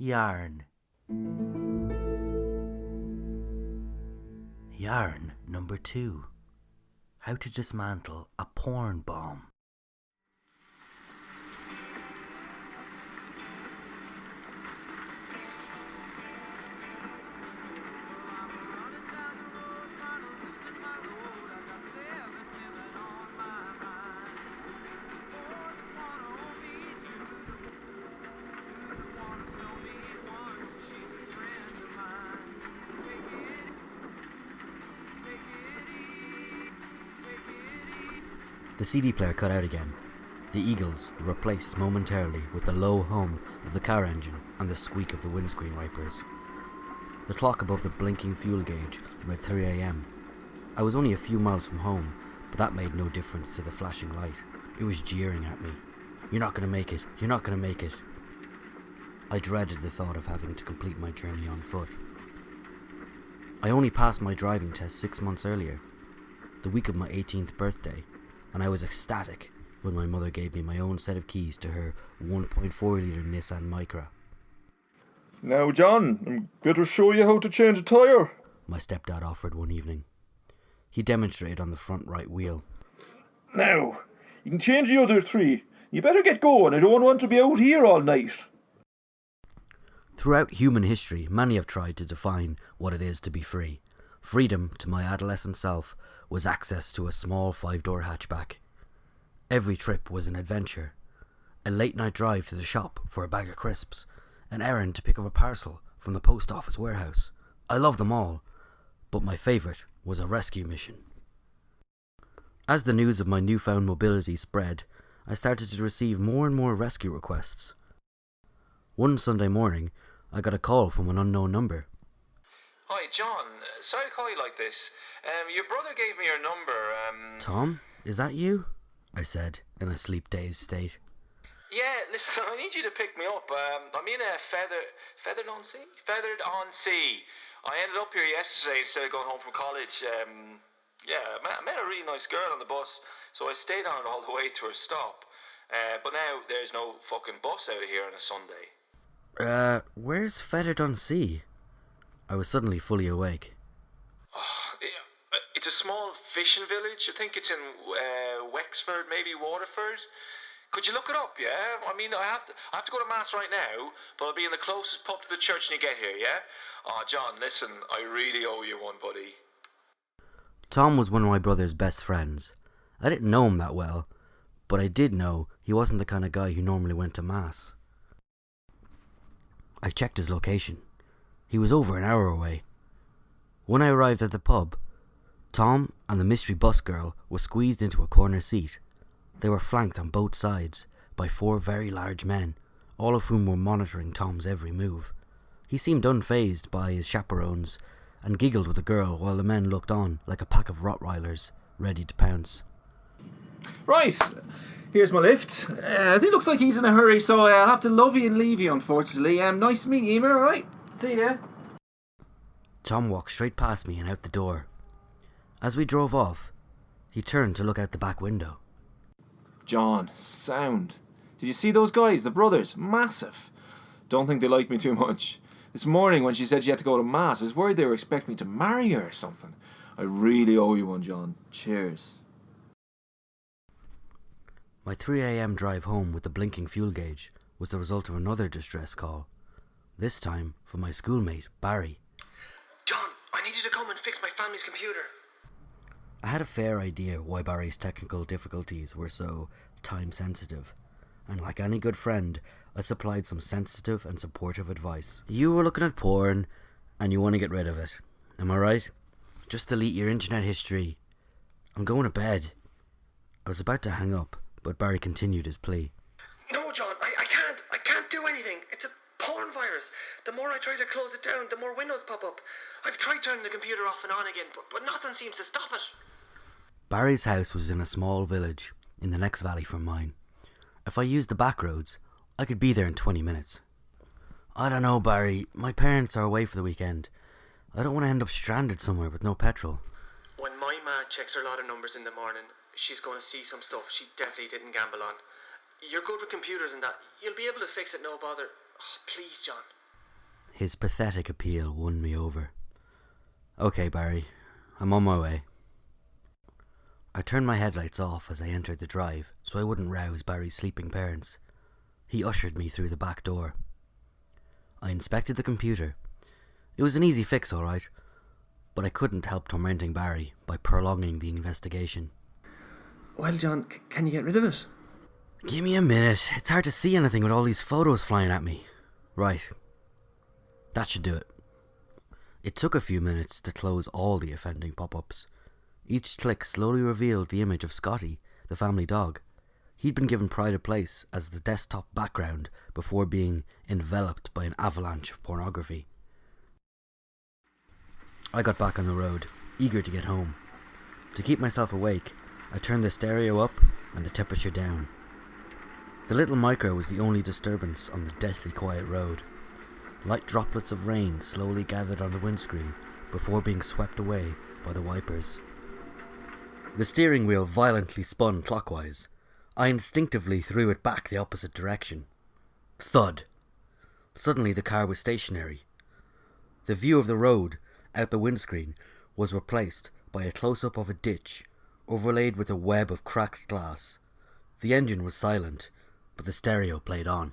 Yarn. Yarn number 2. How to dismantle a porn bomb. The CD player cut out again. The Eagles were replaced momentarily with the low hum of the car engine and the squeak of the windscreen wipers. The clock above the blinking fuel gauge read 3 a.m. I was only a few miles from home, but that made no difference to the flashing light. It was jeering at me. "You're not going to make it. You're not going to make it." I dreaded the thought of having to complete my journey on foot. I only passed my driving test 6 months earlier, the week of my 18th birthday, and I was ecstatic when my mother gave me my own set of keys to her 1.4 litre Nissan Micra. "Now, John, I'm going to show you how to change a tyre," my stepdad offered one evening. He demonstrated on the front right wheel. "Now, you can change the other 3. You better get going. I don't want to be out here all night." Throughout human history, many have tried to define what it is to be free. Freedom, to my adolescent self, was access to a small 5-door hatchback. Every trip was an adventure. A late-night drive to the shop for a bag of crisps. An errand to pick up a parcel from the post office warehouse. I loved them all, but my favourite was a rescue mission. As the news of my newfound mobility spread, I started to receive more and more rescue requests. One Sunday morning, I got a call from an unknown number. "Hi, John. Sorry to call you like this. Your brother gave me your number. "Tom, is that you?" I said, in a sleep-dazed state. Yeah, listen, I need you to pick me up. I'm in a feathered on sea. I ended up here yesterday instead of going home from college. I met a really nice girl on the bus, so I stayed on it all the way to her stop. But now there's no fucking bus out of here on a Sunday." Where's Feathered on Sea? I was suddenly fully awake. Oh, yeah. It's a small fishing village. I think it's in Wexford, maybe Waterford. Could you look it up, yeah? I mean, I have to go to Mass right now, but I'll be in the closest pub to the church when you get here, yeah? Oh, John, listen, I really owe you one, buddy. Tom was one of my brother's best friends. I didn't know him that well, but I did know he wasn't the kind of guy who normally went to Mass. I checked his location. He was over an hour away. When I arrived at the pub, Tom and the mystery bus girl were squeezed into a corner seat. They were flanked on both sides by 4 very large men, all of whom were monitoring Tom's every move. He seemed unfazed by his chaperones and giggled with the girl while the men looked on like a pack of Rottweilers, ready to pounce. "Right, here's my lift. I think it looks like he's in a hurry, so I'll have to love you and leave you, unfortunately. Nice to meet you, Emer, alright? See ya." Tom walked straight past me and out the door. As we drove off, he turned to look out the back window. "John, sound. Did you see those guys, the brothers? Massive. Don't think they like me too much. This morning when she said she had to go to Mass, I was worried they were expecting me to marry her or something. I really owe you one, John. Cheers." My 3 a.m. drive home with the blinking fuel gauge was the result of another distress call. This time from my schoolmate, Barry. "John, I need you to come and fix my family's computer." I had a fair idea why Barry's technical difficulties were so time-sensitive, and like any good friend, I supplied some sensitive and supportive advice. "You were looking at porn, and you want to get rid of it. Am I right? Just delete your internet history. I'm going to bed." I was about to hang up, but Barry continued his plea. "No, John, I can't do anything. It's a porn virus. The more I try to close it down, the more windows pop up. I've tried turning the computer off and on again, but nothing seems to stop it." Barry's house was in a small village in the next valley from mine. If I used the back roads, I could be there in 20 minutes. "I don't know, Barry. My parents are away for the weekend. I don't want to end up stranded somewhere with no petrol." When my ma checks her lot of numbers in the morning, she's going to see some stuff she definitely didn't gamble on. You're good with computers and that. You'll be able to fix it, no bother. Oh, please, John. His pathetic appeal won me over. Okay, Barry, I'm on my way. I turned my headlights off as I entered the drive so I wouldn't rouse Barry's sleeping parents. He ushered me through the back door. I inspected the computer. It was an easy fix, alright, but I couldn't help tormenting Barry by prolonging the investigation. Well, John, can you get rid of it? Give me a minute. It's hard to see anything with all these photos flying at me. Right. That should do it. It took a few minutes to close all the offending pop-ups. Each click slowly revealed the image of Scotty, the family dog. He'd been given pride of place as the desktop background before being enveloped by an avalanche of pornography. I got back on the road, eager to get home. To keep myself awake, I turned the stereo up and the temperature down. The little micro was the only disturbance on the deathly quiet road. Light droplets of rain slowly gathered on the windscreen before being swept away by the wipers. The steering wheel violently spun clockwise. I instinctively threw it back the opposite direction. Thud. Suddenly the car was stationary. The view of the road out the windscreen was replaced by a close-up of a ditch, overlaid with a web of cracked glass. The engine was silent, but the stereo played on.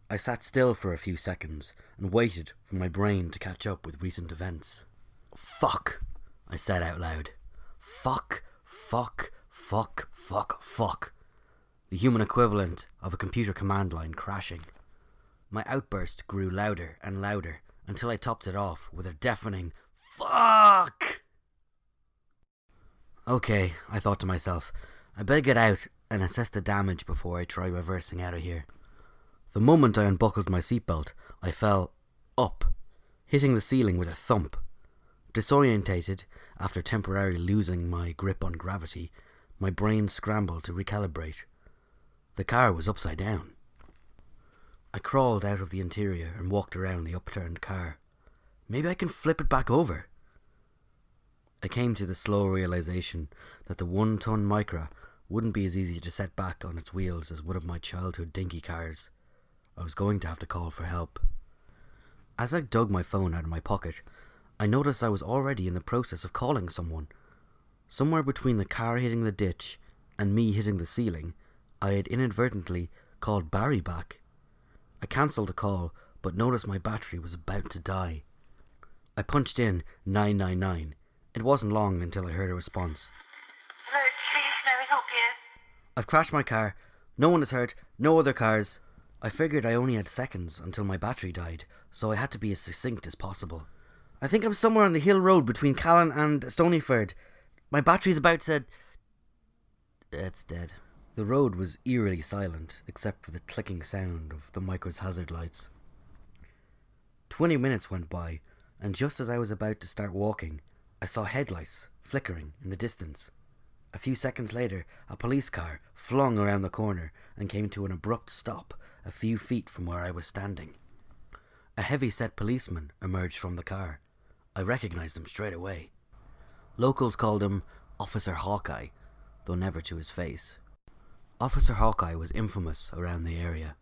I sat still for a few seconds and waited for my brain to catch up with recent events. Fuck, I said out loud. Fuck, fuck, fuck, fuck, fuck. The human equivalent of a computer command line crashing. My outburst grew louder and louder until I topped it off with a deafening fuck. Okay, I thought to myself, I better get out and assess the damage before I try reversing out of here. The moment I unbuckled my seatbelt, I fell up, hitting the ceiling with a thump. Disorientated, after temporarily losing my grip on gravity, my brain scrambled to recalibrate. The car was upside down. I crawled out of the interior and walked around the upturned car. Maybe I can flip it back over. I came to the slow realization that the 1-ton Micra wouldn't be as easy to set back on its wheels as one of my childhood dinky cars. I was going to have to call for help. As I dug my phone out of my pocket, I noticed I was already in the process of calling someone. Somewhere between the car hitting the ditch and me hitting the ceiling, I had inadvertently called Barry back. I cancelled the call, but noticed my battery was about to die. I punched in 999. It wasn't long until I heard a response. Hello, please, may we help you? I've crashed my car. No one is hurt. No other cars. I figured I only had seconds until my battery died, so I had to be as succinct as possible. I think I'm somewhere on the hill road between Callan and Stonyford. My battery's about to... It's dead. The road was eerily silent, except for the clicking sound of the Micra's hazard lights. 20 minutes went by, and just as I was about to start walking, I saw headlights flickering in the distance. A few seconds later, a police car flung around the corner and came to an abrupt stop a few feet from where I was standing. A heavy-set policeman emerged from the car. I recognized him straight away. Locals called him Officer Hawkeye, though never to his face. Officer Hawkeye was infamous around the area.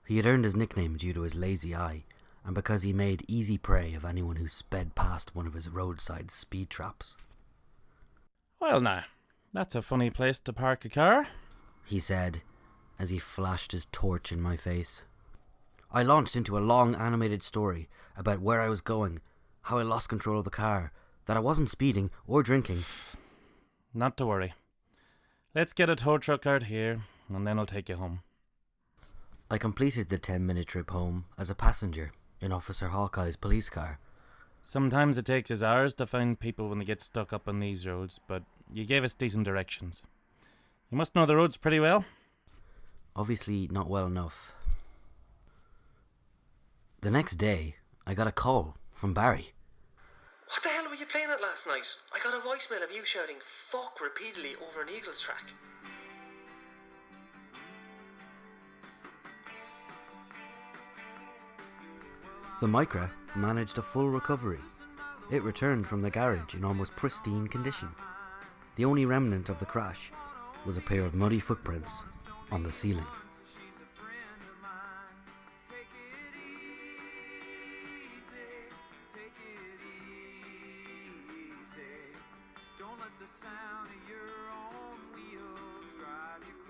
He had earned his nickname due to his lazy eye, and because he made easy prey of anyone who sped past one of his roadside speed traps. Well now, that's a funny place to park a car, he said, as he flashed his torch in my face. I launched into a long animated story about where I was going, how I lost control of the car, that I wasn't speeding or drinking. Not to worry. Let's get a tow truck out here, and then I'll take you home. I completed the 10-minute trip home as a passenger in Officer Hawkeye's police car. Sometimes it takes us hours to find people when they get stuck up on these roads, but you gave us decent directions. You must know the roads pretty well. Obviously not well enough. The next day, I got a call from Barry. What the hell were you playing at last night? I got a voicemail of you shouting fuck repeatedly over an Eagles track. The Micra managed a full recovery. It returned from the garage in almost pristine condition. The only remnant of the crash was a pair of muddy footprints on the ceiling. the sound of your own wheels drive you